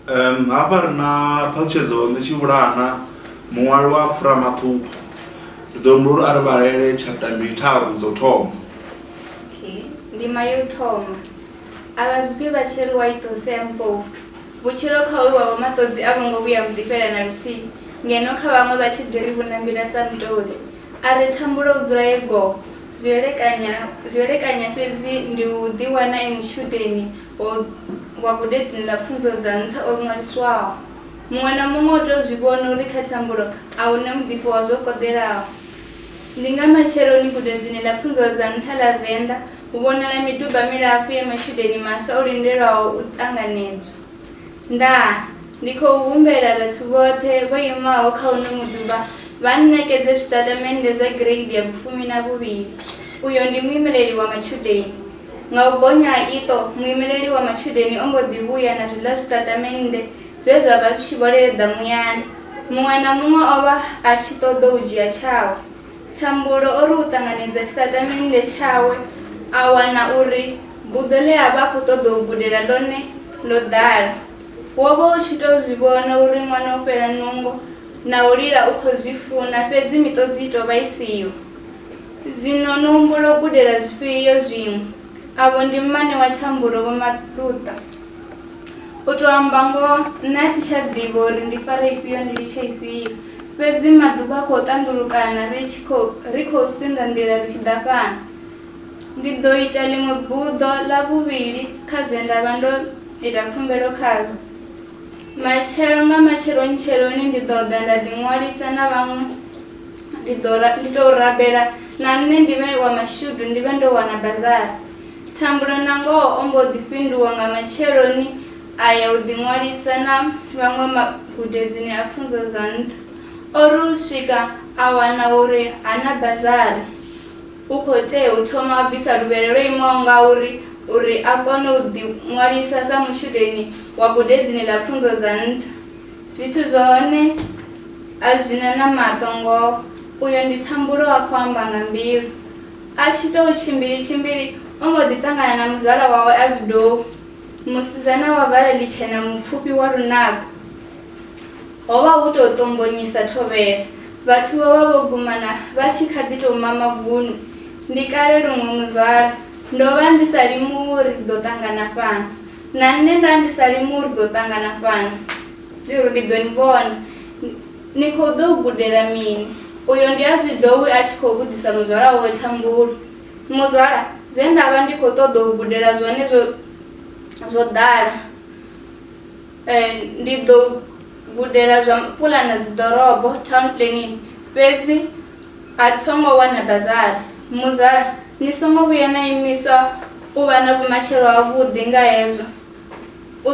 Hafha ri na Phathutshedzo Netshivhulana, muṅwali wa Pfura Mathupho. Ndi ḓo humbula uri a ri vhalele chapter 2 dzo thoma. Ndima yo thoma. Abazwifhi vha tshi ri wa ita u sea mpofu. Vhutshilo kha uyu wa maṱodzi a vho ngo vhuya vhuḓifhela na luthihi, ngeno kha vhaṅwe vha tshi ḓi ri vhunambila sa mutoli. A ri thambulo u dzula ye go, zwielekanya fhedzi ndi u ḓiwana e mutshudeni wa gudedzini ḽa pfunzo dza nṱha o ṅwaliswaho. Muṅwe na muṅwe u tea u zwi vhona uri kha thambulo a hu na muḓifho wa zwo konḓelaho. Ndi nga matsheloni gudedzini ḽa pfunzo dza nṱha ḽa Venḓa hu vhonala miduba milapfu ya matshudeni maswa o lindelwaho u ṱanganedzwa. Ndaa, ndi khou humbela vhathu vhoṱhe vho imaho kha uno muduba vha ṋekedze zwitatamennde zwa grade ya 12. Uyo ndi muimeleli wa matshudeni. Nga u bonya ha iṱo, muimeleli wa matshudeni o mbo ḓi vhuya na zwiḽa zwitatamennde zwe zwa vha zwi tshi vho leḓa muyani. Muṅwe na muṅwe o vha a tshi ṱoḓa u dzhia tshawe. Thambulo o ri u ṱanganedza tshiṱatamennde tshawe a wana uri buḓo ḽe a vha a khou ṱoḓa u gudela ḽone ḽo ḓala. Wo vha u tshi tou zwi vhona uri ṅwana o fhela nungo na u lila u khou zwi funa, fhedzi miṱodzi i tou vha i siho. Zwino no humbula u gudela zwifhio zwiṅwe? Avho ndi mmane wa thambulo Vho Maluta. U tou amba ngoho, nṋe a thi tsha ḓivha uri ndi fare ifhio ndi litshe ifhio, fhedzi maḓuvha a khou ṱanḓulukana ri khou sinḓa nḓila ri tshi ḓa fhano. Ndi ḓo ita ḽiṅwe buḓo ḽa vhuvhili kha zwe nda vha ndo ita khumbelo khazwo. Matshelo nga matshelonitsheloni ndi ḓo ḓa nda ḓiṅwalisa na vhaṅwe, ndi tou rabela na nṋe ndi vhe wa mashudu ndi vhe ndo wana bazari. Thambulo na ngoho o mbo ḓi fhinduwa nga matsheloni a ya u ḓiṅwalisa na vhaṅwe magudedzini a pfunzo dza nṱha. O ri u swika a wana uri ha na bazari. U khou tea u thoma a bvisa luvhele lwo imaho ngauri uri a kone u ḓiṅwalisa sa mushudeni wa gudedzini ḽa pfunzo dza nṱha. Zwithu zwa hone a zwina na maṱo ngoho. Uyo ndi Thambulo a khou amba nga mbilu. A tshi tou tshimbili o mbo ḓi ṱangana na muzwala wawe a zwidou, musidzana wa vala ḽitshena mupfhufhi wa lunago. Ho vha hu tou ṱombonyisa thovhela. Vhathu vho vha vho gumana vha tshi kha ḓi tou mama gunu. Ndi kale luṅwe muzwala. Ndo vha ndi sa limuwi ri ḓo ṱangana fhano. Na nṋe nda ndi sa limuwi ri ḓo ṱangana fhano. Ndi ḓo ni vhona. Ni khou ḓo u gudela mini? Uyo ndi a zwidou a tshi khou vhudzisa muzwala wawe Thambulo. Muzwala, zwe nda vha ndi khou ṱoḓa u gudela zwone zwo ḓala. Ndi ḓo gudela zwa puḽana dzi ḓorobo, town planning, fhedzi a thi songo wana bazari. Muzwala, ni songo vhuya na imiswa u vha na vhumatshelo havhuḓi nga hezwo. U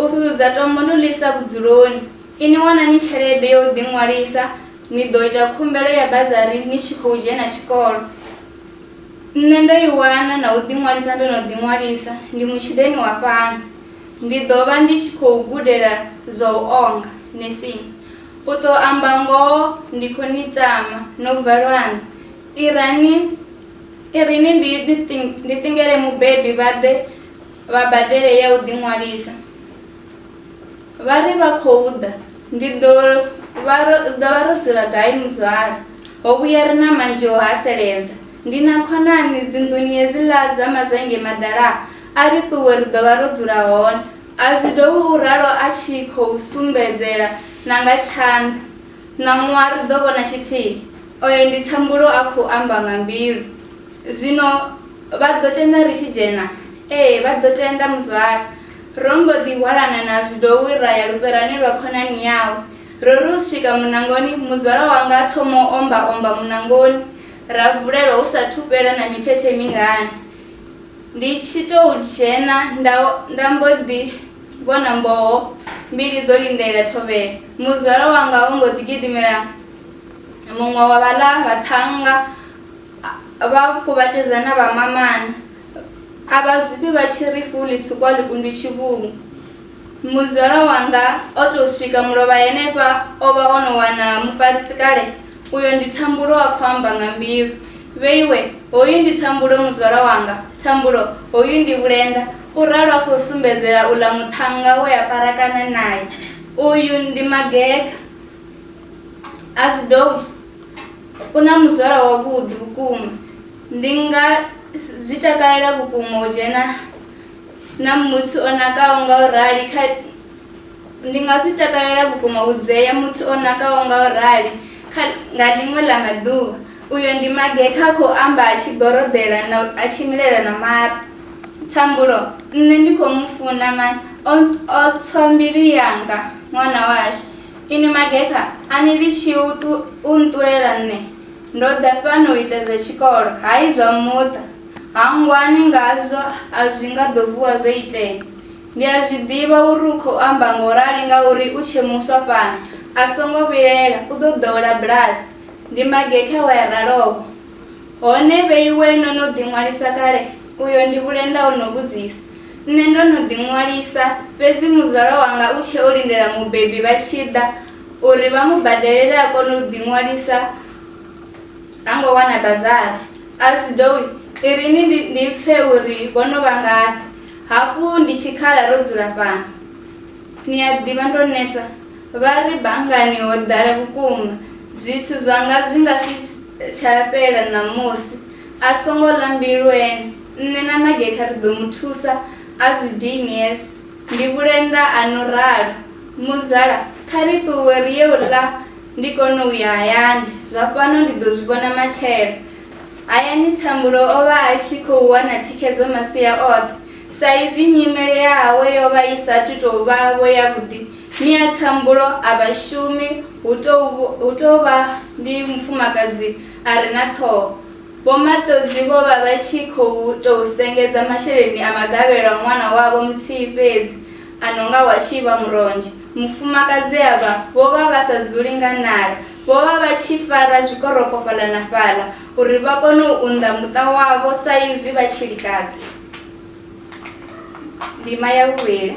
sudza tombo ndo ḽisa vhudzuloni. Ini wanani tshelede yo u ḓiṅwalisa, ni ḓo ita khumbelo ya bazari ni tshi khou dzhena tshikolo. Nṋe ndo i wana na u ḓiṅwalisa ndo no ḓiṅwalisa, ndi mutshudeni wa fhano. Ndi ḓo vha ndi tshi khou gudela zwa u onga, nursing. U tou amba ngoho ndi khou ni tama no bva lwani. Irini ndi ṱingele mubebi vha ḓe vha badele ya u ḓiṅwalisa. Vha ri vha khou ḓa, ndi ḓo vha ro dzula gai muzwala? Ho vhuya ri na manzhi o haseledza. Ndi na khonani dzinḓuni hedziḽa dza mazenge madala. A ri ṱuwe ri ḓo vha ro dzula hone. A zwi dovhi u ralo a tshi khou sumbedzela na nga tshanḓa. Ṋaṅwaha ri ḓo vhona tshithihi. Oyo ndi Thambulo a khou amba nga mbilu. Zwino vha ḓo tenda ri tshi dzhena? Ee, vha ḓo tenda muzwala. Ro mbo ḓi hwalana na zwidou ra ya lufherani lwa khonani yawe. Ro ri u swika munangoni, muzwala wanga a thoma u omba munangoni. Ra vulelwa hu sathu fhela na mithethe mingana. Ndi tshi tou dzhena nda mbo ḓi vhona mboho mbili dzo lindela thovhela. Muzwala wanga o mbo ḓi gidimela muṅwe wa vhaḽa vhaṱhannga vha kuvhatedzana vha mamana. A vha zwifhi vha tshi ri fuli tsukwa ḽikundwi tshivhungu. Muzwala wanga o tou swika mulovha henefha o vha o no wana mufarisi kale. Uyo ndi Thambulo a khou amba nga mbilu. Vheiwe, hoyu ndi Thambulo muzwala wanga. Thambulo, hoyu ndi Vhulenda. u ralo a khou sumbedzela uḽa muṱhannga we a parakana naye. Uyu ndi Mageka. A zwi dovhi u na muzwala wavhuḓi vhukuma. Ndi nga zwi takalela vhukuma u dzhena na muthu o nakaho nga u rali ndi nga zwi takalela vhukuma u dzea muthu o nakaho nga u rali nga ḽiṅwe ḽa maḓuvha. Uyo ndi Mageka a khou amba a tshi gorodela a tshi milela na mara. Thambulo, nṋe ndi khou mu funa mani o tswa mbilu yanga ṅwana washu. Ini Mageka, ani litshi u nṱulela nṋe ndo ḓa fhano u ita zwa tshikolo hayi zwa muṱa. Hangwani ngazwo a zwi nga ḓo vuwa zwo itea. Ndi a zwi ḓivha uri u khou amba ngaurali ngauri u tshe muswa fhano a songo vhilela u ḓo ḓowela bulasi. Ndi Mageka wa ya raloho. Hone vheiwe no no ḓiṅwalisa kale? Uyo ndi Vhulenda o no vhudzisa. Nṋe ndo no ḓiṅwalisa fhedzi muzwala wanga u tshe o lindela mubebi vha tshi ḓa uri vha mu badelele a kone u ḓiṅwalisa ha ngo wana bazari. A zwi dovhi irini ndi pfe uri vho no vha ngafhi. Hafhu ndi tshikhala ro dzula fhano. Ni a ḓivha ndo neta vha ri banngani ho ḓala vhukuma. Zwithu zwanga zwi nga si tsha fhela ṋamusi. A songo ḽa mbilu ene. Nṋe na Mageka ri ḓo mu thusa a zwi dini hezwo. Ndi Vhulenda a no ralo. Muzwala kha ri ṱuwe ri ye u ḽa ndi kone u ya hayani. Zwa fhano ndi ḓo zwi vhona matshelo. Hayani Thambulo o vha a tshi khou wana thikhedzo masia oṱhe. Sa izwi nyimele ya hawe yo vha i saathu tou vha vho yavhuḓi. Mia Thambulo a vhashumi hu tou vha ndi mufumakadzi a re na ṱhoho. Vho Matodzi vho vha vha tshi khou tou sengedza masheleni a magavhelo a ṅwana wavho muthihi fhedzi a no nga wa Tshivha Muronzhi. Mufumakadzi avha vho vha vha sa dzuli nga nala. Vho vha vha tshi fara zwikoropo fhaḽa na fhaḽa uri vha kone u unḓa muṱa wavho sa izwi vha tshilikadzi. Ndima ya vhuvhili.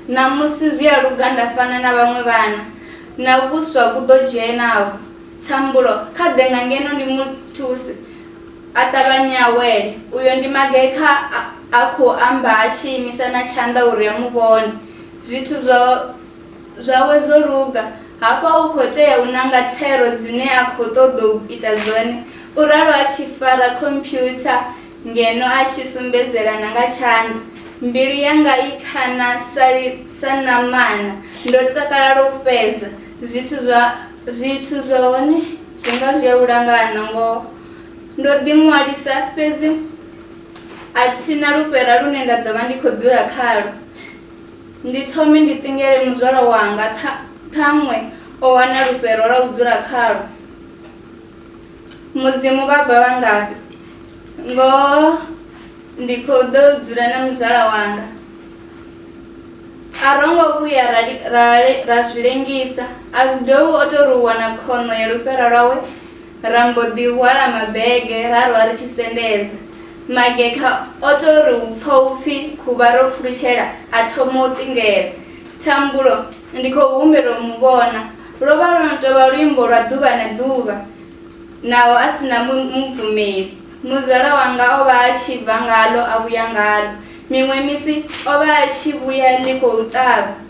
Ṋamusi zwi a luganda fana na vhaṅwe vhana na vhuswa vhu ḓo dzhenavho. Thambulo kha ḓe nga ngeno ndi muthusi a ṱavhanye a wele. Uyo ndi Mageka a khou amba a tshi imisa na tshanḓa uri a mu vhone. Zwithu zwawe zwo luga. Hafha u khou tea u ṋanga thero dzine a khou ṱoḓa u ita dzone. U ralo a tshi fara khomphyutha ngeno a tshi sumbedzela na nga tshanḓa. Mbilu yanga i khana sa namana. Ndo takala lwo fhedza. Zwithu zwone zwi nga zwi a u langana ngoho. Ndo ḓiṅwalisa fhedzi a thina lufhera lune nda ḓo vha ndi khou dzula khalo. Ndi thome ndi ṱingele muzwala wanga ṱhaṅwe o wana lufhero lwa u dzula khalo. Mudzimu vha bva vha ngafhi? Ngoho ndi khou ḓo dzula na muzwala wanga. A ro ngo vhuya ra zwi lengisa. A zwi dovhi o tou ri u wana khono ya lufhera lwawe. Ra mbo ḓi hwala mabege ra rwa ri tshi sendedza. Mageka o tou ri u pfa u pfi khuvha ro pfulutshela a thoma u ṱingela. Thambulo ndi khou humbela u mu vhona. Lwo vha lwo no tou vha luimbo lwa ḓuvha na ḓuvha naho a si na mubvumeli. Muzwala wanga o vha a tshi bva ngalo a vhuya ngalo. Miṅwe misi o vha a tshi vhuya ḽi khou ṱavha.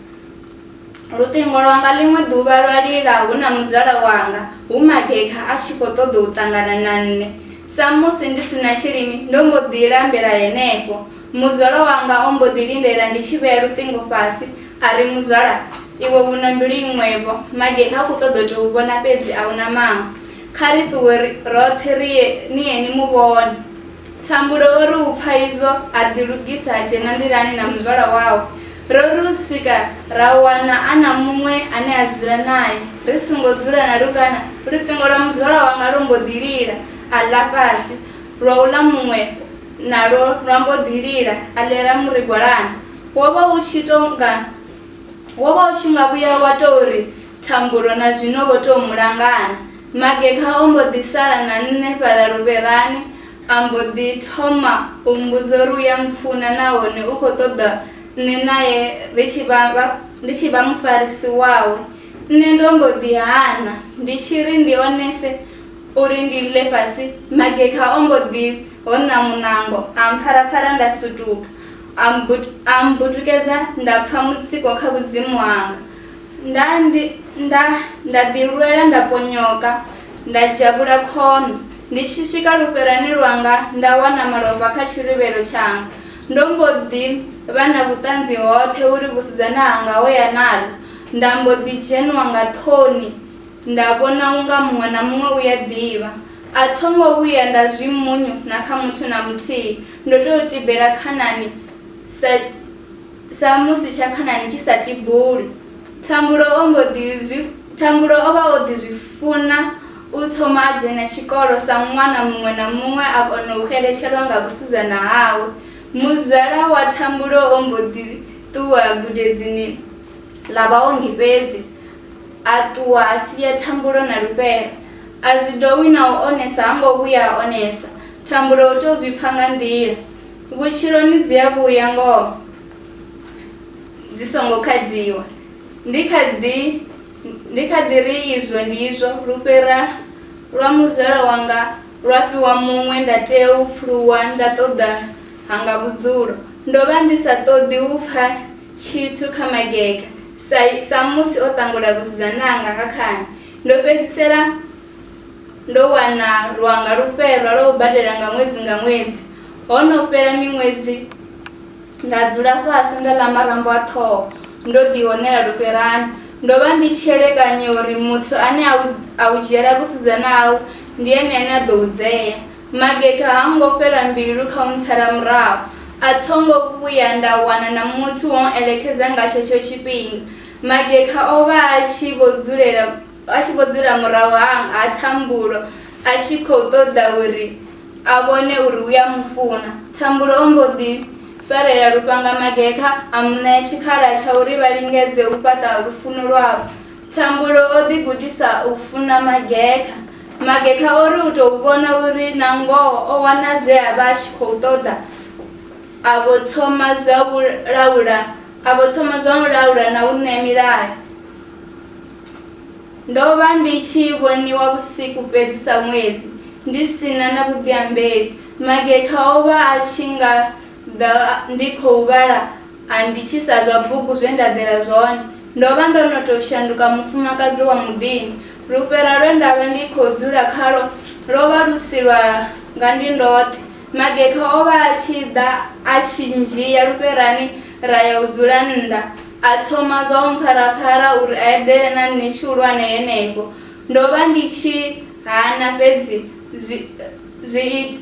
Luṱingo lwanga ḽiṅwe ḓuvha lwa lila hu na muzwala wanga hu Mageka a tshi khou ṱoḓa u ṱangana na nṋe. Sa musi ndi si na tshilimi ndo mbo ḓi lambela henefho. Muzwala wanga o mbo ḓi lindela ndi tshi vhea luṱingo fhasi a ri muzwala iwe hu na mbilu iṅwevho. Mageka a khou ṱoḓa u tou vhona fhedzi a hu na maṅwe. Kha ri ṱuwe roṱhe ni ye ni mu vhone. Thambulo o ri u pfa izwo a ḓilugisa a dzhena nḓilani na muzwala wawe. Ro ri u swika ra wana a na muṅwe ane a dzula naye. Ri songo dzula na lukana luṱingo lwa muzwala wanga lwo mbo ḓi lila a ḽa fhasi. Lwa u ḽa muṅwe nalwo lwa mbo ḓi lila a ḽera murigwalana. Wo vha u tshi nga vhuya wa tou ri Thambulo na zwino vho tou mulangana. Mageka o mbo ḓi sala na nṋe fhaḽa luvherani a mbo ḓi thoma u mbudza uri u ya mpfuna nahone u khou ṱoḓa nṋe naye ndi tshi vha mufarisi wawe. Nṋe ndo mbo ḓi hana ndi tshi ri ndi onese uri ndi ḽe fhasi. Mageka o mbo ḓi hona munango a mpfarapfara nda sutuka ambutukeza ndapfa mutsiko kha vhudzimu wanga nda ḓilwela nda ponyoka nda jabula khono ndi tshi swika lufherani lwanga nda wana malofha kha tshiluvhelo tshanga ndo mbo ḓi vha na vhuṱanzi hoṱhe uri vhusidzana hanga ho ya nalo nda mbo ḓi dzhenwa nga ṱhoni nda vhona unga muṅwe na muṅwe u ya ḓivha a thongo vhuya nda zwimunyu na kha muthu na muthihi ndo tou tibela khanani sa musi tsha khanani tshi sa tibuli Thambulo o vha o ḓi zwi funa u thoma a dzhena tshikolo sa ṅwana muṅwe na muṅwe a kona u xeletshelwa nga vhusidzana hawe muzwala wa Thambulo o mbo ḓi ṱuwa gudedzini ḽa vhaongi fhedzi a ṱuwa a sia Thambulo na lufhera a zwi dovhi na u onesa ha ngo vhuya a onesa Thambulo o tou zwi pfa nga nḓila vhutshiloni dzi a vhuya ngoho dzi songo khadiwa ndi kha ḓi ri izwo ndi izwo lufhera lwa muzwala wanga lwa fhiwa muṅwe nda tea u pfuluwa nda ṱoḓa hanga vhudzulo ndo vha ndi sa ṱoḓi u pfa tshithu kha mageka sa musi o ṱangula vhusidzananga nga khani ndo fhedzisela ndo wana lwanga lufherwa lwo u badela nga ṅwedzi ho no fhela miṅwedzi nda dzula fhasi nda ḽa marambo a ṱhoho ndo ḓihonela lufherani ndo vha ndi tshi elekanya uri muthu ane a u dzhiela vhusidzana hau ndi ene ane a ḓo u dzea mageka ha ngo fhela mbilu kha u ntsala murahu a thongo vhuya nda wana na muthu wo eletshedza nga tshetsho tshifhinga mageka o vha a tshi vho dzula murahu ha Thambulo a tshi khou ṱoḓa uri a vhone uri u ya mufuna Thambulo o mbo ḓi farela lufhanga mageka a muṋea tshikhala tsha uri vha lingedze u fhaṱa lufuno lwavho Thambulo o ḓi gudisa u funa mageka o ri u tou vhona uri na ngoho o wana zwe a vha a tshi khou ṱoḓa a vho thoma zwa u laula na u ṋea milayo ndo vha ndi tshi vhoniwa vhusiku fhedzi sa ṅwedzi ndi sina na vhuḓiambeli mageka o vha a tshi nga ḓa ndi khou vhala a ndi tshi sa zwa bugu zwe nda ḓela zwone ndo vha ndo no tou shanduka mufumakadzi wa muḓini lufhera lwe nda vha ndi khou dzula khalo lwo vha lu si lwa nga ndi ndoṱhe mageka o vha a tshi ḓa a tshi ndzhia lufherani ra ya u dzula nnḓa a thoma zwa u mpfarapfara uri a eḓele na nṋe tshihulwane henefho ndo vha ndi tshi hana fhedzi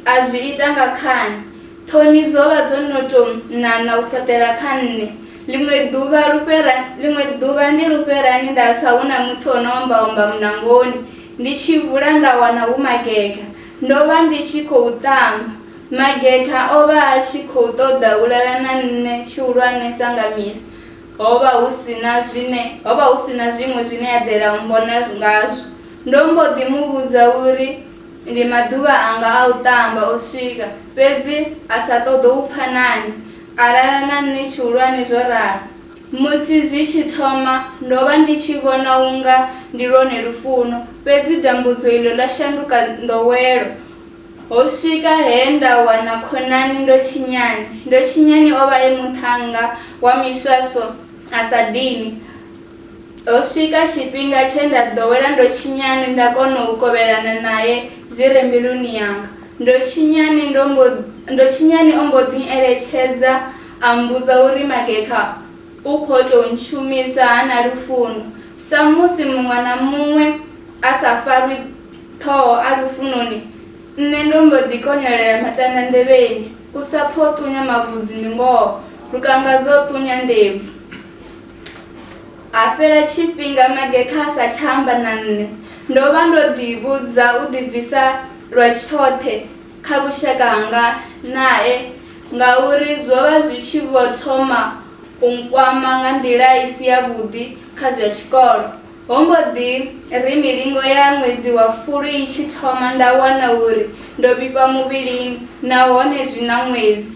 a zwi ita nga khani ṱhoni dzo vha dzo no tou nana u fhaṱela kha nṋe ḽiṅwe ḓuvha ndi lufherani nda pfa hu na muthu o no ombaomba munangoni ndi tshi vula nda wana hu mageka ndo vha ndi tshi khou ṱamba mageka o vha a tshi khou ṱoḓa u lala na nṋe tshihulwane sa nga misi ho vha hu si na zwiṅwe zwine a ḓela u mbona ngazwo ndo mbo ḓi mu vhudza uri ndi maḓuvha anga a u ṱamba o swika fhedzi a sa ṱoḓo u pfa nani a lala na nṋe tshihulwane zwo ralo musi zwi tshi thoma ndo vha ndi tshi vhona unga ndi lwone lufuno fhedzi dambudzo iḽo ḽa shanduka nḓowelo ho swika he nda wana khonani ndotshinyani o vha e muṱhannga wa miswaswo a sa dini ho swika tshifhinga tshe nda ḓowela ndotshinyani nda kona u kovhelana naye zwi re mbiluni yanga ndotshinyani o mbo ḓi eletshedza a mbudza uri mageka u khou tou ntshumisa hana lufuno sa musi muṅwe na muṅwe a sa farwi ṱhoho a lufunoni nṋe ndo mbo ḓi konyolela matanda nḓevheni u sa pfa o ṱunya mavhudzi ndi ngoho lukanga dzo ṱunya ndebvu a fhela tshifhinga mageka a sa tsha amba na nṋe ndo vha ndo ḓivhudza u ḓibvisa lwa tshoṱhe kha vhushaka hanga nae ngauri zwo vha zwi tshi vho thoma u nkwama nga nḓila i si yavhuḓi kha zwa tshikolo ho mbo ḓi ri milingo ya ṅwedzi wa Fulwi i tshi thoma nda wana uri ndo vhifha muvhilini nahone zwi na ṅwedzi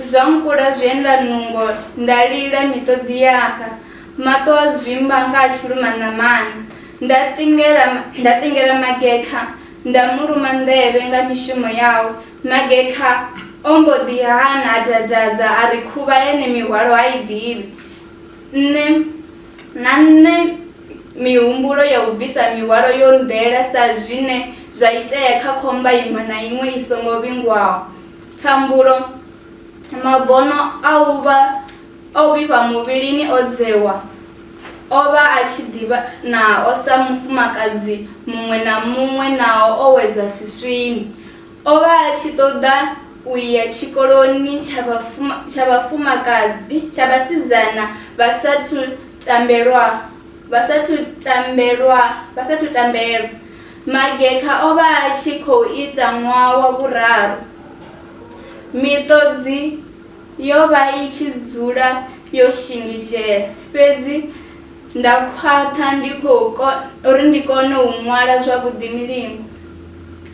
zwa nkula zwienda nungo nda lila miṱodzi yanga maṱo a zwimba nga a tshiluma ṋamana nda ṱingela mageka nda muluma nḓevhe nga mishumo yawe mageka ombo ḓi hana a dadadza a ri khuvha ene mihwalo ha i ḓivhi. Nṋe mihumbulo ya u bvisa mihwalo yo nḓela sa zwine zwa itea kha khomba iṅwe na iṅwe i songo vhingwaho. Thambulo, mabono a u vhifha muvhilini o dzewa o vha a tshi ḓivha nao sa mufumakadzi muṅwe na muṅwe nao o wedza swiswini. O vha a tshi ṱoḓa u ya tshikoloni tsha vhasidzana vha sathu tambelwa. Mageka o vha a tshi khou ita ṅwaha wa vhuraru. Miṱodzi yo vha i tshi dzula yo shingitshela, fhedzi nda khwaṱha uri ndi kone u ṅwala zwavhuḓi milingo.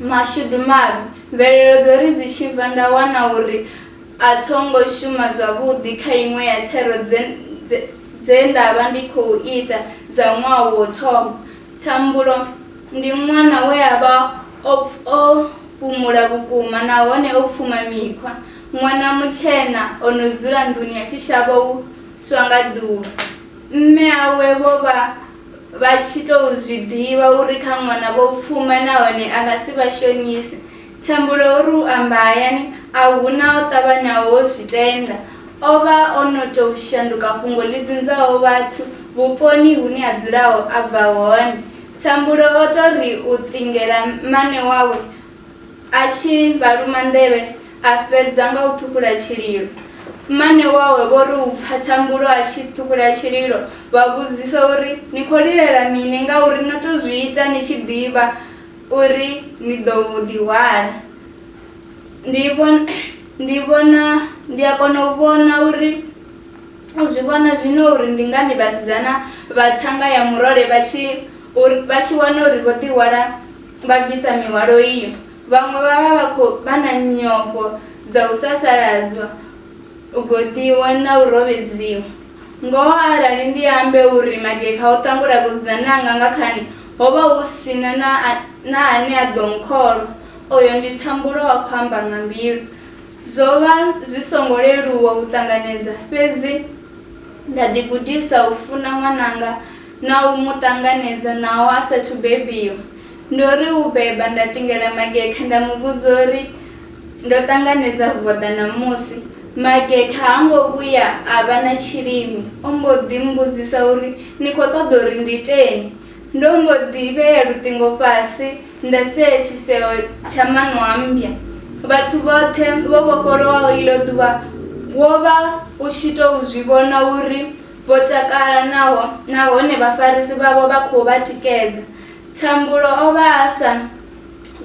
Mashudu mavhi, mvelelo dzo ri dzi tshi bva nda wana uri a thongo shuma zwavhuḓi kha iṅwe ya thero dze nda vha ndi khou ita dza ṅwaha wa thoma. Thambulo, ndi ṅwana we a vha o fhumula vhukuma nahone o pfuma mikhwa, ṅwana mutshena o no dzula nḓuni a tshi shavha u swa nga ḓuvha. Mme awe vho vha tshi tou zwi ḓivha uri kha ṅwana vho pfuma nahone a nga si vha shonise. Thambulo uri u amba hayani a huna o ṱavhanyaho zwi tenda. O vha o no tou shanduka fhungo ḽi dzinzaho vhathu vhuponi hune a dzulaho a bva hone. Thambulo o tou ri u ṱingela mmane wawe a tshi vhaluma nḓevhe a fhedza nga u ṱhukhula tshililo. Mmane wawe vho ri u pfa Thambulo a tshi ṱhukhula tshililo vha vhudzisa uri ni khou lilela mini ngauri no tou zwi ita ni tshi ḓivha uri ni ḓo ḓihwala. Ndi a kona u vhona uri zwi vhona zwino uri ndi ngani vhasidzana vha thanga ya murole vha tshi wana uri vho ḓihwala vha bvisa mihwalo iyo. Vhaṅwe vha vha na nyofho dza u sasaladzwa, u goḓiwa na u rovedziwa. Ngoho arali ndi ambe uri Mageka o ṱangula kudzananga nga khani ho vha hu sina na ane a ḓo nkholwa. Oyo ndi Thambulo wa khou amba nga mbilu. Zwo vha zwi songo leluwa u ṱanganedza, fhedzi nda ḓigudisa u funa ṅwananga na u mu ṱanganedza naho a sathu bebiwa. Ndo ri u beba nda ṱingela Mageka nda mu vhudza uri ndo ṱanganedza voḓa ṋamusi. Mageka ha ngo vhuya a vha na tshilimi, o mbo ḓi mbudzisa uri ni khou ṱoḓa uri ndi iteni. Ndo mbo ḓi vhea luṱingo fhasi nda sea tshiseo tsha maṋwa mmbya. Vhathu vhoṱhe vho vhofholowaho iḽo ḓuvha wo vha u tshi tou zwi vhona uri vho takala nahone vhafarisi vhavho vha khou vha tikedza. Thambulo o vha a sa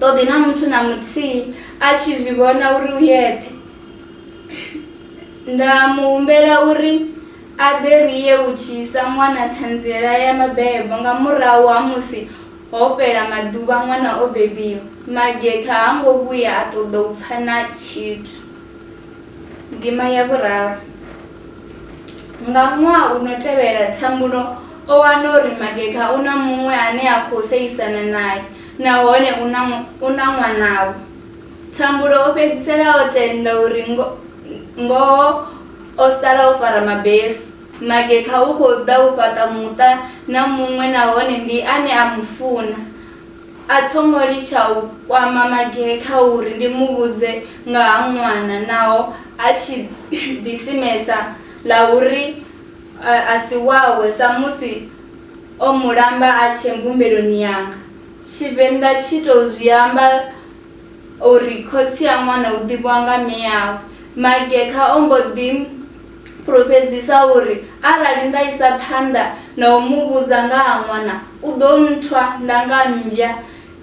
ṱoḓi na muthu na muthihi a tshi zwi vhona uri u yeṱhe. Nda mu humbela uri a ḓe ri ye u dzhiisa ṅwana ṱhanziela ya mabebo nga murahu ha musi ho fhela maḓuvha ṅwana o bebiwa. Mageka ha ngo vhuya a ṱoḓa u pfa na tshithu. Ndima ya vhuraru. Nga ṅwaha u no tevhela Thambulo o wana uri Mageka u na muṅwe ane a khou seisana naye nahone u na ṅwanawe. Thambulo o fhedzisela o tenda uri ngoho o sala o fara mabesu. Mageka u khou ḓa u fhaṱa muṱa na muṅwe nahone ndi ane a mu funa. A thongo litsha u kwama Mageka uri ndi mu vhudze nga ha ṅwana naho a tshi ḓisimesa ḽa uri a si wawe sa musi o mulamba a tshe mbumbeloni yanga. Tshivenḓa tshi tou zwi amba uri khotsi ya ṅwana u ḓivhiwa nga mme yawe. Mageka o mbo ḓi pfulufhedzisa uri arali nda isa phanḓa na u mu vhudza nga ha ṅwana u ḓo nthwa nda nga mmbya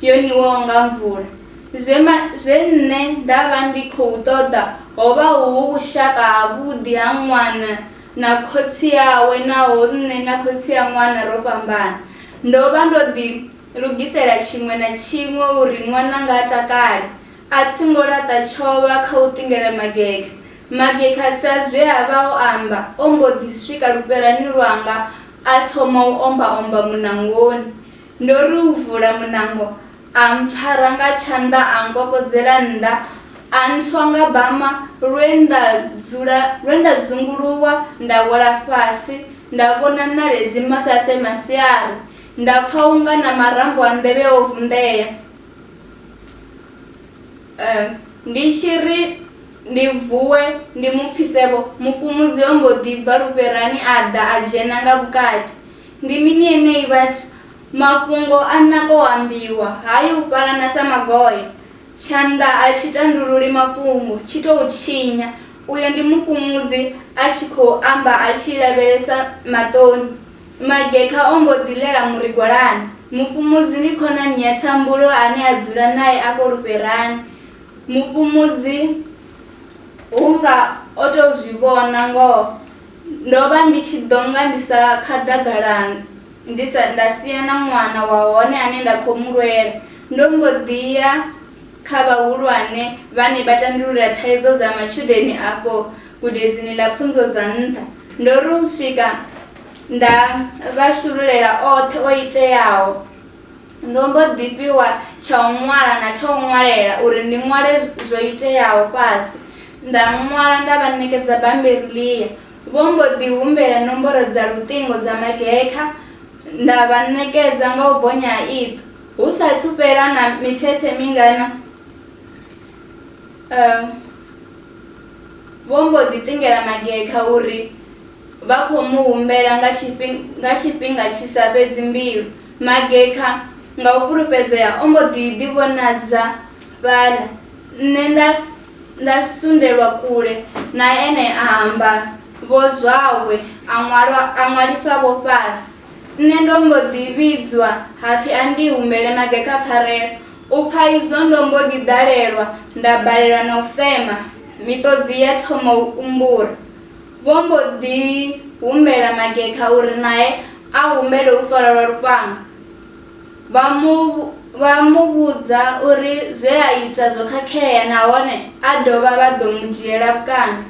yo niwaho nga mvula. Zwe nṋe nda vha ndi khou ṱoḓa ho vha hu vhushaka havhuḓi ha ṅwana na khotsi yawe naho nṋe na khotsi ya ṅwana ro fhambana. Ndo vha ndo ḓi lugisela tshiṅwe na tshiṅwe uri ṅwananga a takale. A thi ngo laṱa tshovha kha u ṱingela Mageka. Mageka sa zwe a vha o amba o mbo ḓi swika lufherani lwanga a thoma u omba munangoni. Ndo ri u vula munango a mpfara nga tshanḓa a nkokodzela nnḓa anthwa nga bama lwe nda dzunguluwa nda wela fhasi nda vhona naledzi masase masiari nda pfa unga na marambo a nḓevhe o vunḓea ndi tshiri ndi vuwe ndi mupfhisevho mupumudzi o mbo ḓi bva lufherani a ḓa a dzhena nga vhukati ndi mini enei vhathu mafhungo a nako ambiwa hayi u fhalana sa magoya tshanḓa a tshi tandululi mafhungo tshi tou tshinya uyo ndi mupumudzi a tshi khou amba a tshi lavhelesa maṱoni magekha o mbo ḓi ḽela murigwalani mupumudzi ndi khonani ya Thambulo ane a dzula naye afho lufherani mupumudzi unga o tou zwi vhona ngoho ndo vha ndi tshi ḓo nga ndi sa khaḓagalanga nda sia na ṅwana wa hone ane nda khou mu lwela ndo mbo ḓi ya kha vhahulwane vhane vha tandulula thaidzo dza matshudeni afho gudedzini ḽa pfunzo dza nṱha ndo ri u swika nda vha shululela oṱhe o iteaho ndo mbo ḓi fhiwa tsha u ṅwala na tsha u ṅwalela uri ndi ṅwale zwo iteaho fhasi nda ṅwala nda vha ṋekedza bammbiri ḽiya vho mbo ḓi humbela nomboro dza luṱingo dza magekha nda vha ṋekedza nga u bonya ha iṱo hu sathu fhela na mithethe mingana vho mbo ḓi ṱingela magekha uri vha khou mu humbela nga tshifhinga tshi sa fhedzi mbilu magekha nga u fhulufhedzea o mbo ḓi ḓivhonadza fhaḽa nṋe nda sundelwa kule na ene a amba vho zwawe a ṅwaliswavho fhasi nṋe ndo mbo ḓi vhidzwa hapfi a ndi humbele magekha pfarelo u pfa izwo ndo mbo ḓi ḓalelwa nda balelwa na u fema miṱodzi ya thoma u umbura vho mbo ḓi humbela magekha uri naye a humbele u farelwa lufhanga vha mu vhudza uri zwe a ita zwo khakhea nahone a dovha vha ḓo mu dzhiela vhukando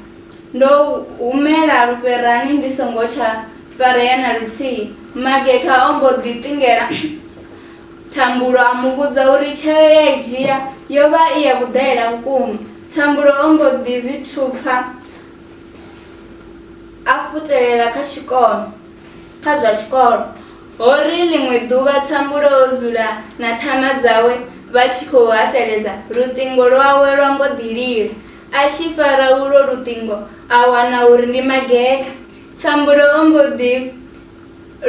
ndo humela lufherani ndi songo tsha farea na luthihi magekha o mbo ḓi ṱingela Thambulo a mu vhudza uri tsheo ya i dzhia yo vha i ya vhuḓaela vhukuma Thambulo o mbo ḓi zwi thupha a futelela kha zwa tshikolo hori ḽiṅwe ḓuvha Thambulo o dzula na ṱhama dzawe vha tshi khou haseledza luṱingo lwawe lwa mbo ḓi lila a tshi fara ulo luṱingo a wana uri ndi magekha Thambulo o mbo ḓi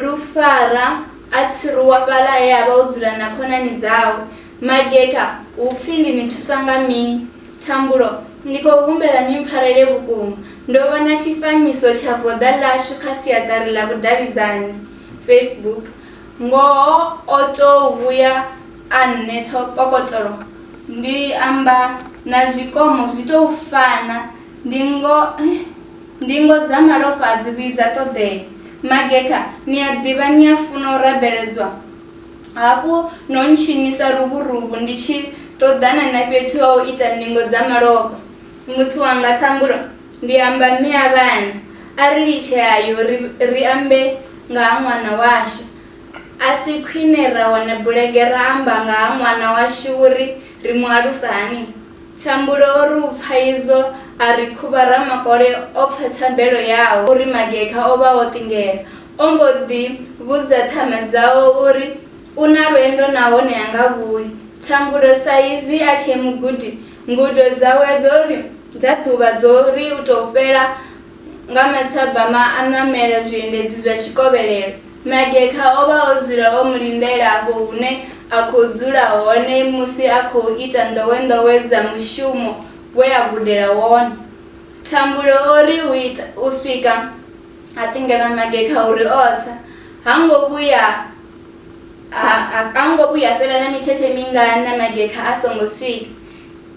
lufara a tsiruwa fhaḽa he a vha o dzula na khonani dzawe magekha upfhi ndi ni thusa nga mini Thambulo ndi khou humbela ni mpfarele vhukuma ndo vha na tshifanyiso tsha voḓa ḽashu kha siaṱari ḽa vhudavhidzani Facebook ngoho o tou vhuya a nṋe thopokotolo ndi amba na zwikomo zwi tou fana ndingo dza malofha a dzi vhuyi dza ṱoḓea magekha ni a ḓivha ni a funa u rabeledzwa hafhu no ntshinisa ruvhuruvhu ndi tshi ṱoḓana na fhethu ha u ita ndingo dza malofha muthu wanga Thambulo ndi amba mia vhana a ri litshe hayo ri ambe nga ha ṅwana washu a si khwine ra wana bulege ra amba nga ha ṅwana washu uri ri mu alusa hani Thambulo o ri u pfa izwo a ri khuvha ramakole o pfa thabelo yawo uri magekha o vha o ṱingela o mbo ḓi vhudza ṱhama dzawo uri u na lwendo nahone anga vhuyi Thambulo sa izwi a tshe mugudi ngudo dzawe dza ḓuvha dzo ri u tou fhela nga mathabama a ṋamela zwiendedzi zwa tshikovhelelo magekha o vha o dzula o mu lindela afho hune a khou dzula hone musi a khou ita nḓowenḓowe dza mushumo we a gudela wone Thambulo o ri u swika a ṱingela magekha uri o tsa ha ngo vhuya fhela na mithethe mingana magekha a songo swika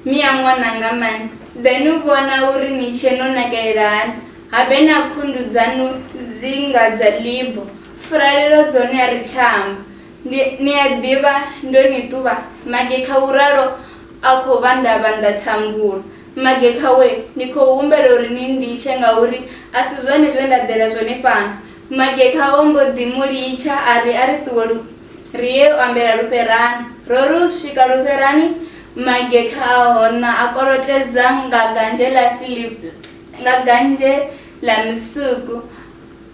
mia ṅwananga mani ḓe ni vhona uri ni tshe no nakelela hani habe na khundu dzanu dzinga dza libo furalelo dzone a ri tshamba ni a ḓivha ndo ni ṱuvha magekha uralo a khou vhanḓavhanḓa Thambulo magekha we ni khou humbela uri ni nditshe ngauri a si zwone zwe nda ḓela zwone fhano magekha o mbo ḓi mu litsha a ri ṱuwe ri ye u ambela lufherani ro ri u swika lufherani mageka ahona akorotedza nga ganje la misuku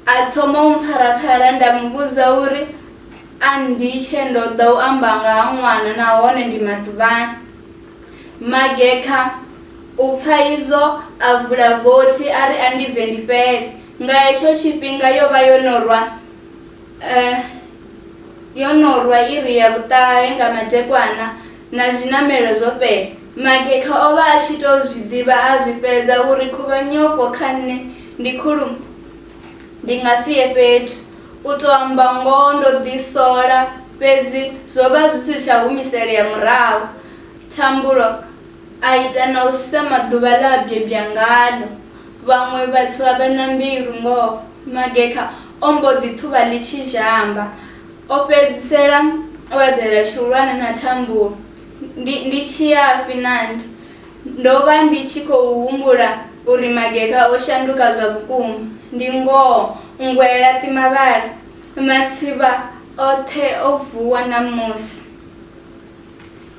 athoma umfarafara ndamubuza uri andishe ndo ḓa u amba nga ha ṅwana nahone ndi maḓuvhani. Mageka u pfa izwo a vula vothi ari andibve ndi fhele. Nga hetsho tshifhinga yo vha yo norwa iri ya vhuṱahe nga madekwana na zwinamelo zwo fhela. Mageka o vha a tshi tou zwi ḓivha a zwi fhedza uri khuvhanyofho kha nṋe ndi khulu ndi nga si ye fhethu. U tou amba ngoho ndo ḓisola fhedzi zwo vha zwi si tsha humiselea murahu. Thambulo a ita na u sa maḓuvha ḽa bebya ngalo. Vhaṅwe vhathu a vha na mbilu ngoho. Mageka o mbo ḓi ṱhuvha ḽi tshi zhamba. O fhedzisela o eḓela tshihulwane na Thambulo. Ndi tshi yafhi Nandi? Ndo vha ndi tshi khou humbula uri Mageka o shanduka zwa vhukuma. Ndi ngoho ngwela ṱimavhala matsivha oṱhe o vuwa ṋamusi.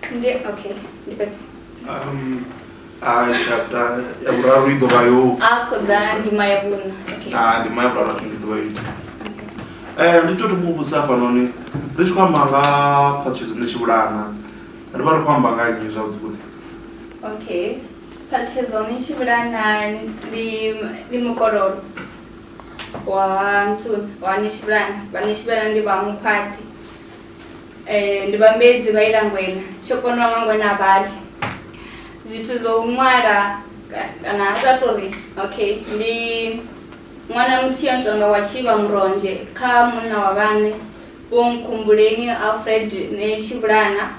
Okay, ndi fhedza. Chapter ya vhuraru i ḓo vha yo akho ḓa ndima ya vhuṋa. ndima ya vhuraru ndi ḓo vha yo ita. Ndi tou muvhudzisa hafhanoni ri tshi khou amba nga Phathutshedzo Netshivhulana ri vha ri khou amba nga nnyi zwavhuḓi? Okay, Phathutshedzo Netshivhulana ndi mukololo wa Netshivhulana. Vha Netshivhulana ndi vha Muphathi. Ndi vhambedzi vha Ilangwena tsho koniwa nga ngwena vhaḽi. Zwithu zwo ṅwala kana a tori okay ndi ṅwana muthihi ntonga wa Tshivha Muronzhe kha munna wa vhaṋe Vho Nkhumbuleni Alfred Netshivhulana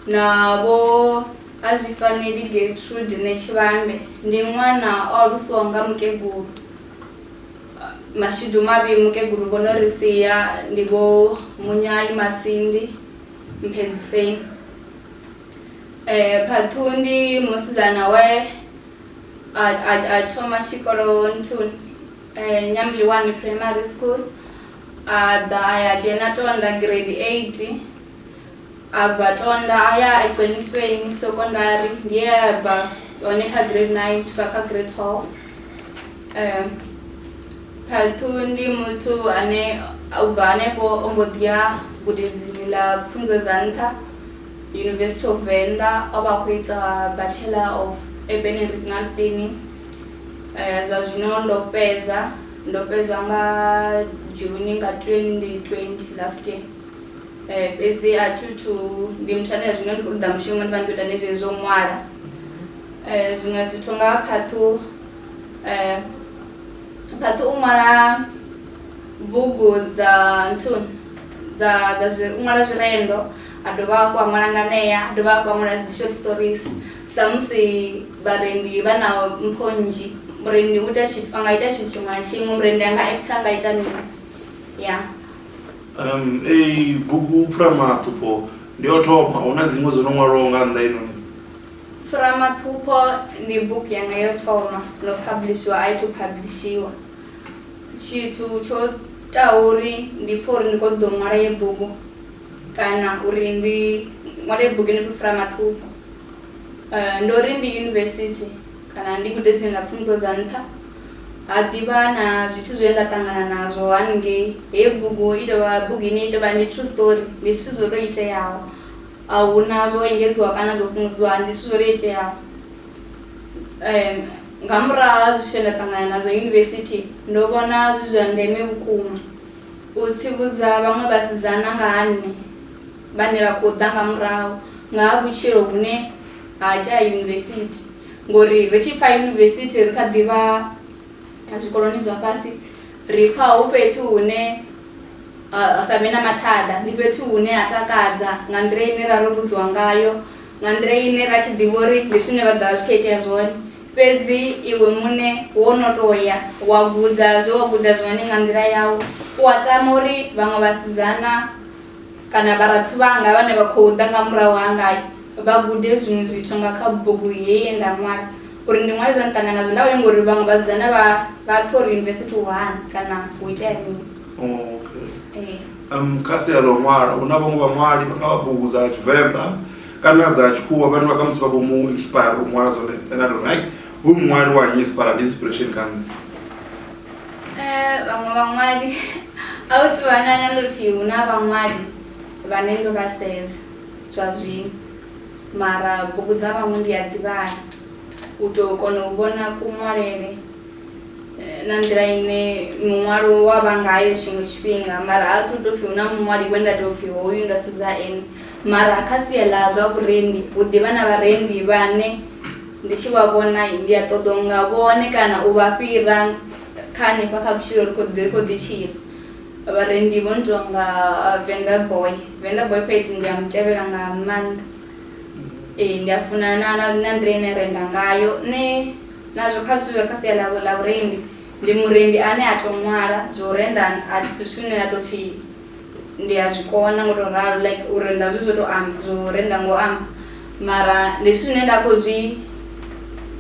na Vho Azwifaneli Gertrude Netshivhambe. Ndi ṅwana o alusiwaho nga mukegulu mashudu mavhi. Mukegulu vho no ri sia ndi Vho Munyai Masindi Mphedziseni. Phathu ndi musidzana we a thoma tshikolo nthuni Nyambli 1 Primary School. A ḓa aya dzhena Tonda grade 8. A bva Tonda aya Ecwenisweni Secondary. Ndiye a bva hone kha grade 9 swika kha grade 12. Phathu ndi muthu ane u bva hanefho o mbo ḓi ya gudedzini ḽa pfunzo dza nṱha University of Venda. O vha a khou ita Bachelor of Urban and Regional Planning. Zwa zwino ndo fhedza nga June nga 2020 last year. Fhedzi a ndi muthu ane zwino ndi khou ḓa mushumo ndi vha ndi khou ita nezwi zwo ṅwala. Zwiṅwe zwithu nga Phathu Phathu u ṅwala bugu dza nthuni dza ṅwala zwirendo. A dovha hafhu a ṅwala nganea. A dovha hafhu a ṅwala dzi short stories sa musi vharendi vha na mpho nnzhi. Murendi a nga ita tshithu tshiṅwe na tshiṅwe. Murendi a nga actor a nga ita mini ya. Bugu Pfura Mathupho ndi o thoma. Hu na dziṅwe dzo no ṅwalwaho nga nnḓa inoni? Pfura Mathupho ndi bugu yanga yo thoma no publishiwa a i to publishiwa. Tshithu tsho taho uri ndi pfha uri ndi khou ḓo ṅwala ye bugu kana uri ndi ṅwale bugu ni Pfura Mathupho. Ndo ri ndi university kana ndi gudedzini ḽa pfunzo dza nṱha. Ha ḓivha na zwithu zwe nda ṱangana nazwo haningei. Heyi bugu i tou vha bugu ine i tou vha ndi true story. Ndi zwithu zwo tou iteaho. A hu na zwo engedziwa kana zwo fhungudziwa. Ndi zwithu zwo tou iteaho. Nga murahu ha zwithu nda ṱangana nazwo university ndo vhona zwi zwa ndeme vhukuma u tsivhudza vhaṅwe vhasidzana nga ha nṋe vhane vha khou ḓa nga murahu nga ha vhutshilo vhune ha itea university. Ngori ri tshi pfha university ri kha ḓivha zwikoloni zwa fhasi ri pfha hu fhethu hune ha sa vhe na mathada. Ndi fhethu hune ha takadza nga nḓila ine ra ro vhudziwa ngayo. Nga nḓila ine ra tshi ḓivha uri ndi zwine vha ḓa zwi khou itea zwone. Fhedzi iwe muṋe wo no tou ya wa guda zwe wa guda zwone nga nḓila yau. U a tama uri vhaṅwe vhasidzana kana vharathu vhanga vhane vha khou ḓa nga murahu hangai vha gude zwiṅwe zwithu nga kha bugu heyi ye nda ṅwala. Uri ndi ṅwale zwa nṱangana nazwo nda vhona ngori vhaṅwe vhasidzana vha pfha uri university u hani kana u itea mini. Okay. Kha sia ḽa u ṅwala hu na vhaṅwe vhaṅwali vha nga vha bugu dza Tshivenḓa kana dza tshikhuwa vhane vha kamusi vha khou mu inspire u ṅwala zwone ene ato hai hu muṅwali wa inspire ndi inspiration kha nṋe? Vhaṅwe vhaṅwali a u tou vha na lupfhi hu na vhaṅwali vhane ndo vha sedza zwa zwino mara bugu dza vhaṅwe ndi a ḓivhala u tou kona u vhona kuṅwalele na nḓila ine muṅwalo wa vha ngayo tshiṅwe tshifhinga mara a thu tou pfhi hu na muṅwali we nda tou pfhi hoyu ndo sedza ene mara kha sia ḽa zwa vhurendi hu ḓivha na vharendi vhane ndi tshi vha vhona ndi a ṱoḓa u nga vhone kana u vha fhira kha hanefha kha vhutshilo ri khou ḓi tshila vharendi vho no tou nga Venḓa Boy poet ndi a mutevhela nga maanḓa ndi a funa na nḓila ine renda ngayo nazwo kha zwithu kha sia ḽa vhurendi ndi murendi ane a tou ṅwala zwo renda a si zwithu zwine a tou pfhi ndi a zwikona ngo tou ralo like u renda zwi zwo tou amba zwo renda ngo amba mara ndi zwithu zwine nda khou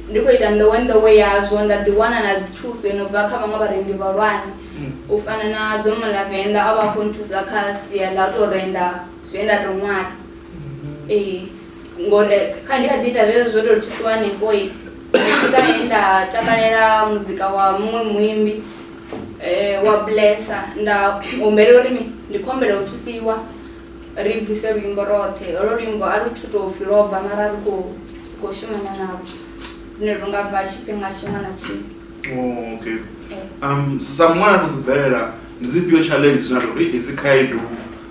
ndi khou ita nḓowenḓowe yazwo nda ḓiwana na thuso ino bva kha vhaṅwe vharendi vhahulwane u fana na dzo Venḓa a vha khou nthusa kha sia ḽa u tou renda zwine nda tou ṅwala ngori kha ndi kha ḓi ita zwezwo zwo tou thusiwa hanefho ndi nda takalela muzika wa muṅwe muimbi wa Blessa nda humbela uri ndi khou humbela u thusiwa ri bvise luimbo roṱhe olo luimbo a lu thu tou pfhi lwo bva mara ri khou shumana navho lune lu nga bva tshifhinga tshiṅwe na tshiṅwe. Okay. Sa muṅwali a khou ḓibvelela ndi dzifhio challenge zwine a tori hedzi khaedu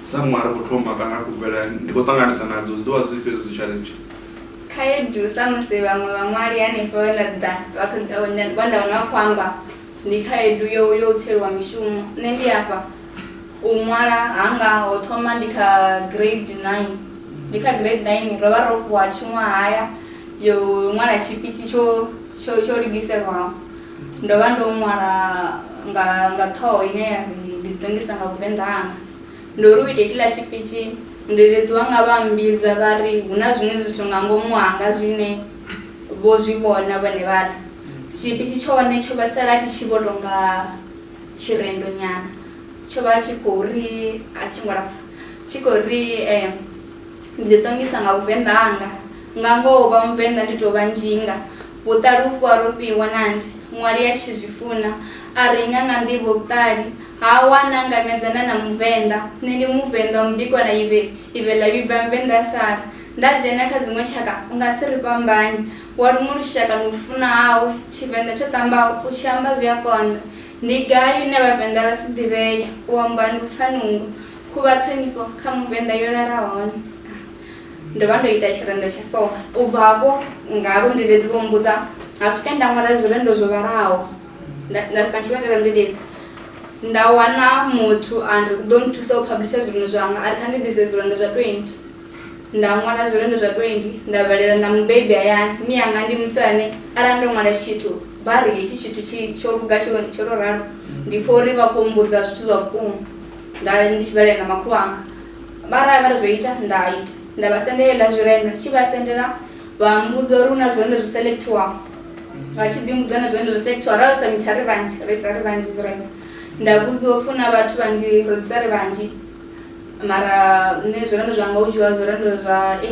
sa muṅwali a khou thoma kana a khou bvelela ndi khou ṱanganisa nadzo dzi ḓo vha dzifhio dzi challenge? Khaedu sa musi vhaṅwe vhaṅwali hanefho nda vhona vha khou amba ndi khaedu yo tseliwa mishumo nṋe ndi afha u ṅwala hanga ho thoma ndi kha grade 9 ro vha ro fhiwa tshiṅwahaya yo ṅwala tshipitshi tsho lugiselwaho ndo vha ndo ṅwala nga ṱhoho ine ya ri ndi ḓongisa nga Venḓa hanga ndo ri u ite tshiḽa tshipitshi mudededzi wanga vha mbidza vha ri hu na zwiṅwe zwithu nga ngomu hanga zwine vho zwi vhona vhone vhaḽa tshipitshi tshone tsho vha sala tshi tshi vho tou nga tshirendo nyana tsho vha tshi khou ri a tshi ngo lapfa tshi khou ri ndi ḓongisa nga Venḓa hanga nga ngoho vha Muvenḓa ndi tou vha njinga vhuṱali vhu vha ro fhiwa nandi ṅwali a tshi zwi funa a ringa nga nḓivho vhuṱali ha wana ngamedzana na Muvenḓa nṋe ndi Muvenḓa mubikwa na ive ḽa vhibva Muvenḓa sala nda dzhena kha dziṅwe tshaka u nga si ri fhambanye wa luṅwe lushaka ni u funa hawe Tshivenḓa tsho ṱambaho u tshi amba zwi a konḓa ndi gai ine Vhavenḓa vha si ḓivhea u amba ndi u pfha nungo khuvha ṱhonifho kha Muvenḓa yo lalaho hone ndo vha ndo ita tshirendo tsha so u bva hafho ngavho mudededzi vho mbudza a swika nda ṅwala zwirendo zwo vhalaho nda tshivhendela mudededzi nda wana muthu a ri ḓo nthusa u publisha zwirendo zwanga a ri kha ndi ḓise zwirendo zwa 20 nda ṅwala zwirendo zwa 20 nda vhalela na mubebi hayani miyanga ndi muthu ane arali ndo ṅwala tshithu vha ri hetshi tshithu tsho luga tsho tou ralo ndi pfha uri vha khou mbudza zwithu zwa vhukuma ndi tshi vhalela na makhulu anga vha ri zwo ita nda vha sendelela zwirendo tshi vha sendela vha mbudza uri hu na zwirendo zwo selectiwaho vha tshi ḓi mbudza na zwirendo zwo selectiwaho ra sa mitsa ri vhanzhi zwirendo nda vhudziwa u funa vhathu vhanzhi ro dzisa ri vhanzhi mara nṋe zwirendo zwanga u dzhiwa zwirendo zwa 8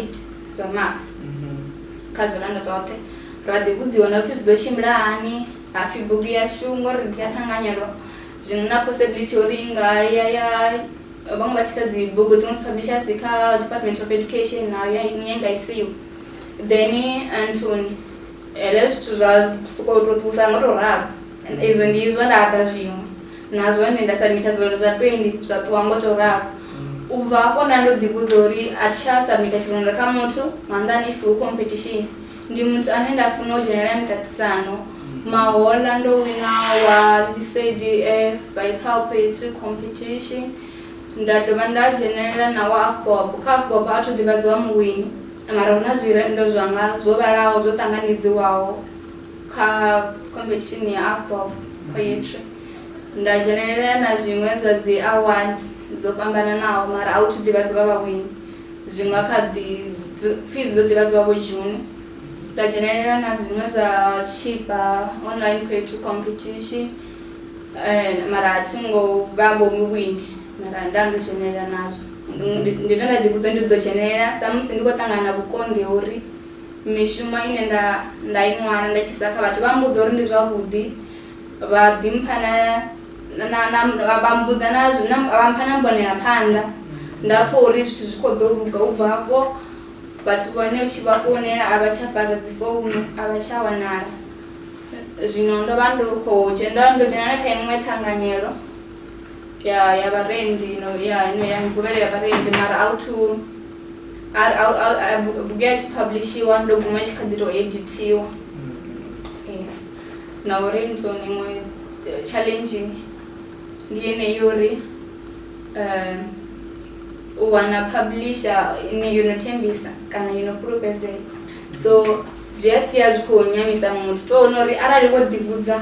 zwa mara kha zwirendo zwoṱhe ra ḓi vhudziwa na pfhi zwi ḓo tshimbila hani hapfhi bugu yashu ngori ndi a ṱanganyelwa zwino na possibility uri ya vhaṅwe vha tshi sa dzi bugu dziṅwe dzi publishers kha Department of Education nayo ya nga isiwa then Anthony zwithu zwa sokou tou ṱusa nga tou ralo izwo ndi izwo nda ḓa zwiṅwe nazwo nda submita zwirendo zwa 20 zwa ṱuwa ngo tou ralo u bva hafho nda ndo ḓivhudza uri a thi tsha submita tshirendo kha muthu maanḓani if hu competition ndi muthu ane nda funa u dzhenelela miṱaṱisano mahoḽa ndo wina wa Lesedi Virtual Poetry competition nda dovha nda dzhenelela na wa AFBOB kha AFBOB a thu ḓivhadziwa muwini mara hu na zwirendo zwanga zwo vhalaho zwo ṱanganedziwaho kha competition ya AFBOB poetry nda dzhenelela na zwiṅwe zwa dzi award dzo fhambananaho mara a thu ḓivhadziwa vhawini zwiṅwe kha pfhi dzo ḓivhadziwa vho June nda dzhenelela na zwiṅwe zwa Chipa online poetry competition mara a thi ngo vha vho muwini mara nda ndo dzhenelela nazwo ndi nda ḓi vhudza ndi ḓo dzhenelela sa musi ndi khou ṱangana na vhukonḓi uri mishumo ine nda i ṅwala nda tshisa kha vhathu vha mbudza uri ndi zwavhuḓi vha ḓimpha vha mbudza na vha mpha na mbonela phanḓa nda pfha uri zwithu zwi khou ḓo luga u bva hafho vhathu vhane u tshi vha founela a vha tsha fara dzi founu a vha tsha wanala. Zwino ndo vha ndo dzhenelela kha iṅwe ṱhanganyelo ya vharendi ya mvuvhelo ya vharendi mara bugu ya publishiwa ndo guma i tshi kha ḓi tou editiwa na uri ntoni iṅwe challenging ndi yeneyo uri u wana publisher ine yo no thembisa kana yo no fhulufhedzea. So zwi a sia zwi khou nyamisa muthu to vhona uri arali wo ḓivhudza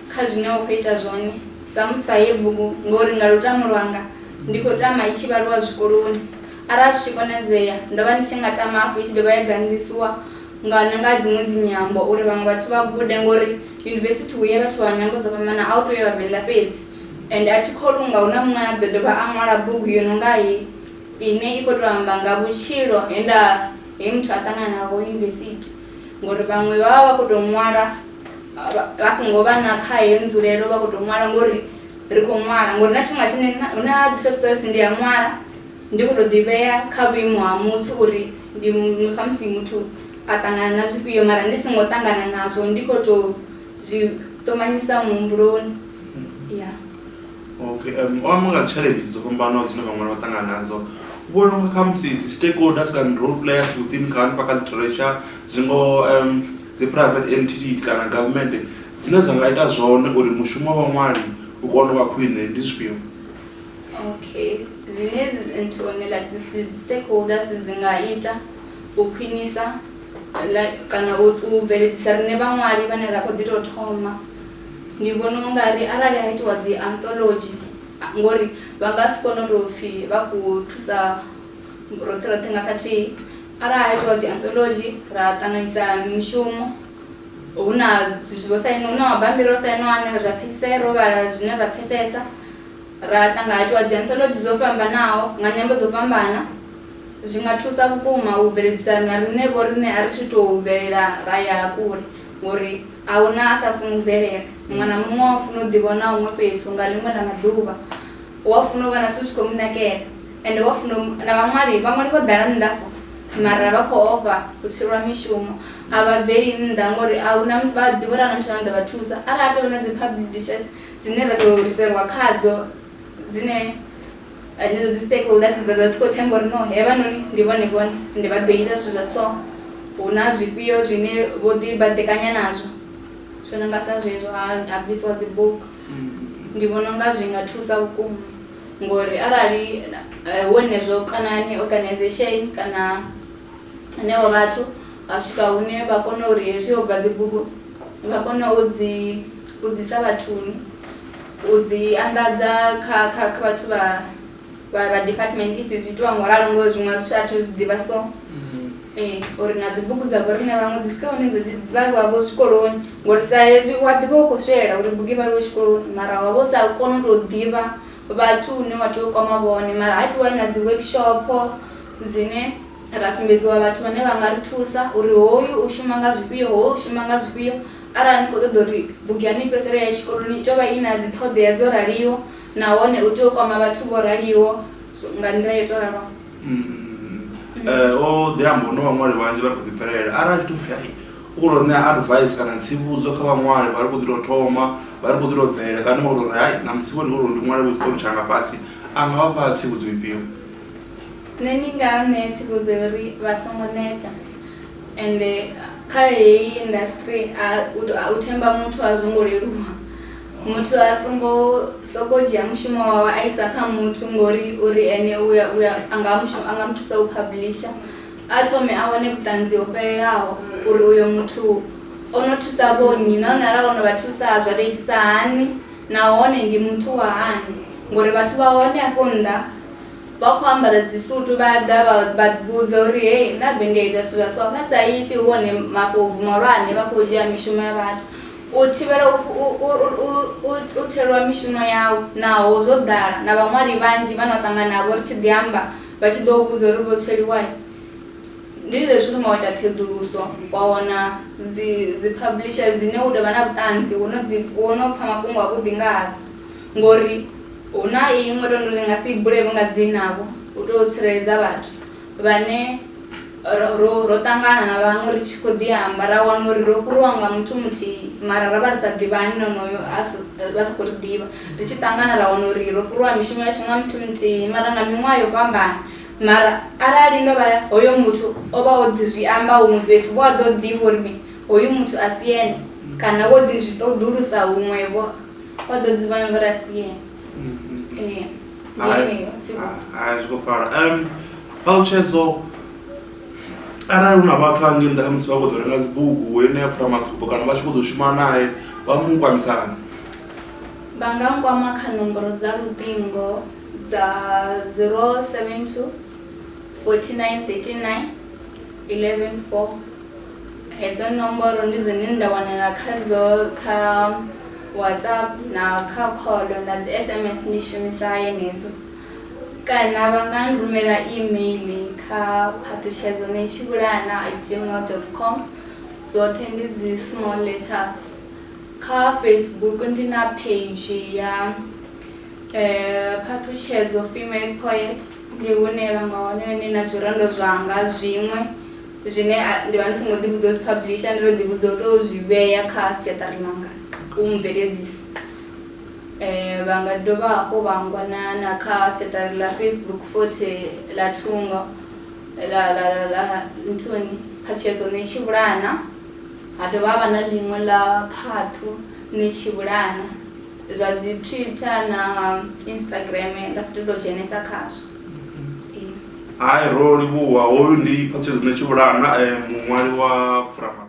kha zwine wa khou ita zwone sa musi sa ye bugu ngori nga lutamo lwanga ndi khou tama i tshi vhaliwa zwikoloni arali zwi tshi konadzea ndo vha ndi tshi nga tama hafhu i tshi dovha ya gandisiwa nga dziṅwe dzinyambo uri vhaṅwe vhathu vha gude ngori yunivesithi hu ye vhathu vha nyambo dzo fhambana a u tou ya vhavenḓa fhedzi and a thi kholunga hu na muṅwe a ḓo dovha a ṅwala bugu yo no nga hei ine i khou tou amba nga vhutshilo he muthu a ṱanganaho yunivesithi ngori vhaṅwe vha vha vha khou tou ṅwala vha songo vha na kha heyo nzulelo vha khou tou ṅwala ngori ri khou ṅwala ngori na tshifhinga tshine hu na dzi short stories ndi ya ṅwala ndi khou tou ḓivhea kha vhuimo ha muthu uri ndi khamusi muthu a ṱangana na zwifhio mara ndi songo ṱangana nazwo ndi khou tou zwi ṱumanyisa muhumbuloni. Okay, o amba nga challenges dzo fhambanaho dzine vhaṅwe vha ṱangana nadzo u vhona unga khamusi dzi stakeholders kana role players within kha literature zwingo dzi private entity kana government dzine zwa nga ita zwone uri mushumo wa vhaṅwali u kone u vha khwine ndi zwifhio? Okay, zwine ntoni dzi stakeholders dzi nga ita u khwinisa kana u bveledzisa riṋe vhaṅwali vhane ra khou ḓi tou thoma ndi vhona ungari arali ha itiwa dzi anthology ngori vha nga si kone u tou pfhi vha khou thusa roṱhe nga khathihi arali ha itiwa dzi anthology ra ṱanganyisa mishumo hu na mabambiri o sainiwa ane ra pfhesesa ro vhala zwine ra pfhesesa ra ha itiwa dzi anthology dzo fhambanaho nga nyambo dzo fhambana zwi nga thusa vhukuma u bveledzisa na riṋe vho riṋe a ri tshi tou bvelela ra ya kule ngori a hu na a sa funi u bvelela muṅwe na muṅwe wa funa u ḓivhona huṅwe fhethu nga ḽiṅwe ḽa maḓuvha wa funa u vha na zwithu zwi khou mu nakela ende wa funa na vhaṅwali vho ḓala nnḓa mara vha khou ofha u tshilwa mishumo a vha bveli nnḓa ngori a hu na vha ḓivhora na muthu ane ḓo vha thusa arali ha tou na dzi publishers dzine ra tou riferiwa khadzo dzine nedzo dzi stakeholders dza dzi khou themba uri no hevhanoni ndi vhone ndi vha ḓo ita zwithu zwa so hu na zwifhio zwine vho ḓi baḓekanya nazwo zwino nga sa zwezwo ha bvisiwa dzi book ndi vhona unga zwi nga thusa vhukuma ngori arali wenezwo kana ni organization kana newo vhathu a swika hune vha kona uri hezwi ho bva dzi bugu vha kona u dzi sa vhathuni u dzi anḓadza kha vhathu vha department if zwi itiwa ngoralo ngo zwiṅwe zwithu a thu zwi ḓivha so uri na dzi bugu dza vho riṋe vhaṅwe dzi swika hune dza vhaliwavho zwikoloni ngori sa hezwi wa ḓivha u khou swela uri bugu i vhaliwe tshikoloni mara wa vho sa kona u tou ḓivha vhathu hune wa tea u kwama vhone mara ha itiwa na dzi workshop dzine ra sumbedziwa vhathu vhane vha nga ri thusa uri hoyu u shuma nga zwifhio hoyu u shuma nga zwifhio arali ni khou ṱoḓa uri bugu yanu i fhedzisele ya tshikoloni i tea u vha i na dzi ṱhoḓea dzo raliho nahone u tea u kwama vhathu vho raliho nga nḓila yo tou raloho. O ḓi amba hu na vhaṅwali vhanzhi vha khou ḓi bvelela arali tu pfhi u khou tou ṋea advice kana tsivhudzo kha vhaṅwali vha ri khou ḓi tou thoma vha ri khou ḓi tou bvelela kana vha khou tou ri na musi vhone khou tou ndi ṅwale vho tshikoloni tshanga fhasi a nga vha fha tsivhudzo ifhio? Nṋe ndi nga ṋea tsivhudzo uri vha songo neta ende kha heyi industry u themba muthu a zwo ngo leluwa muthu a songo dzhia mushumo wawe a isa kha muthu ngori uri ene anga muthusa u publisher a thome a wane vhuṱanzi ho fhelelaho uri uyo muthu o no thusa vhonnyi nahone arali ono vha thusa zwa tou itisa hani nahone ndi muthu wa hani ngori vhathu vha hone afho nnḓa vha khou ambara dzi sutu vha ḓa vha vhudza uri hei na vhe ndi a ita zwithu zwa so vha sa iti hone mafobvu mahulwane vha khou dzhia mishumo ya vhathu u thivhela u pfulutsheliwa mishumo yawo naho zwo ḓala na vhaṅwali vhanzhi vha no ṱangana navho ri tshi ḓi amba vha tshi ḓo vhudza uri vho tsweliwayo. Ndi zwezwi thoma wa ita ṱheḓuluso wa wana dzi publisher dzine u tou vha na vhuṱanzi wo no pfha mafhungo avhuḓi nga hadzo ngori hu na iṅwe ndo ndi nga si bulevho nga dzinavho u tou tsireledza vhathu vhane ro ṱangana na vhaṅwe ri tshi khou ḓi amba ra wana uri ro fhuriwa nga muthu muthihi mara ra vha ri sa ḓivhani nonoyo vha sa khou ri ḓivha ri tshi ṱangana ra wana uri ro fhuriwa mishumo yashu nga muthu muthihi mara nga miṅwaha yo fhambana. Mara arali ndo vha hoyo muthu o vha o ḓi zwi amba huṅwe fhethu vho a ḓo ḓivha uri hoyu muthu a si ene kana vho ḓi zwi ṱoḓulusa huṅwevho vha ḓo ḓivha ngori a si ene. Zwi khou fara Pfulutshedzo arali hu na vhathu hangei nnḓa khamusi vha khou ḓo renga dzibugu ene ya Pfura Mathupho kana vha tshi khou ḓo shuma naye vha mu kwamisani? Vha nga nkwama kha nomboro dza luṱingo dza 072 49 39 114. Hedzo nomboro ndi dzine nda wanala khadzo kha WhatsApp na kha call na dzi SMS ndi shumisa yenedzo kana vha nga rumela email kha Phathutshedzo Netshivhulana@gmail.com. Zote ndi dzi small letters. Kha Facebook ndi na page ya Phathutshedzo female poet ndi hune vha nga wana ni na zwirendo zwanga zwiṅwe zwine ndi vha ndi songo ḓivhudza zwi publisher ndi ro ḓivhudza u tou zwi vhea kha siaṱari langa u mveledzisa. Vha nga dovha hafhu vha ngwana na kha siaṱari ḽa Facebook futhi ḽa thungo la nthuni Phathutshedzo Netshivhulana ha dovha havha na ḽiṅwe ḽa Phathu Netshivhulana zwa dzi Twitter na Instagram nda si tou dzhenesa khazwo. Hai ro livhuwa hoyu ndi Phathutshedzo Netshivhulana muṅwali wa Pfura.